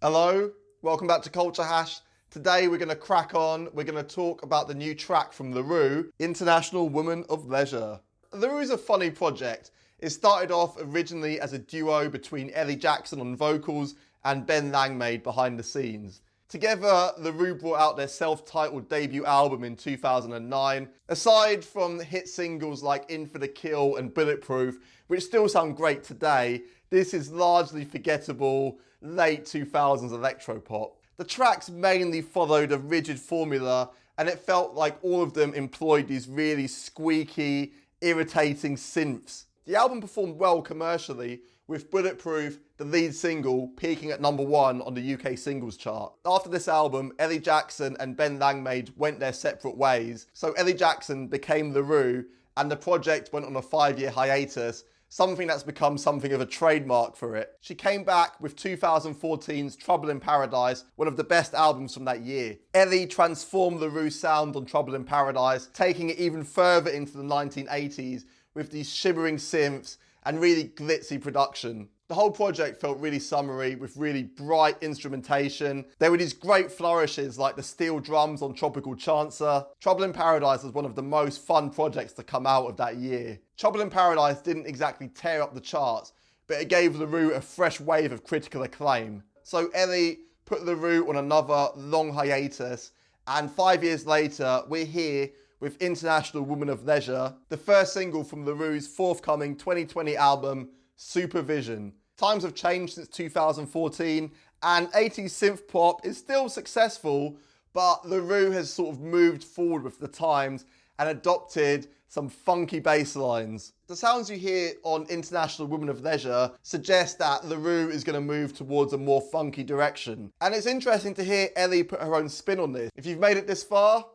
Hello, welcome back to Culture Hash. Today we're going to crack on. We're going to talk about the new track from Roux, International Woman of Leisure. Roux is a funny project. It started off originally as a duo between Ellie Jackson on vocals and Ben Langmaid behind the scenes. Together, Roux brought out their self-titled debut album in 2009. Aside from hit singles like In For The Kill and Bulletproof, which still sound great today, this is largely forgettable late 2000s electropop. The tracks mainly followed a rigid formula, and it felt like all of them employed these really squeaky, irritating synths. The album performed well commercially, with Bulletproof, the lead single, peaking at #1 on the UK singles chart. After this album, Ellie Jackson and Ben Langmaid went their separate ways, so Ellie Jackson became Roux, and the project went on a 5-year hiatus, something that's become something of a trademark for it. She came back with 2014's Trouble in Paradise, one of the best albums from that year. Ellie transformed the Roux sound on Trouble in Paradise, taking it even further into the 1980s with these shimmering synths and really glitzy production. The whole project felt really summery with really bright instrumentation. There were these great flourishes like the steel drums on Tropical Chancer. Trouble in Paradise was one of the most fun projects to come out of that year. Trouble in Paradise didn't exactly tear up the charts, but it gave Roux a fresh wave of critical acclaim. So Ellie put Roux on another long hiatus, and 5 years later, we're here with International Woman of Leisure, the first single from Roux's forthcoming 2020 album, Supervision. Times have changed since 2014, and 80s synth pop is still successful, but Roux has sort of moved forward with the times and adopted some funky bass lines. The sounds you hear on International Woman of Leisure suggest that Roux is going to move towards a more funky direction. And it's interesting to hear Ellie put her own spin on this. If you've made it this far,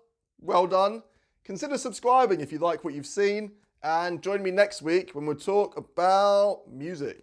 well done. Consider subscribing if you like what you've seen, and join me next week when we'll talk about music.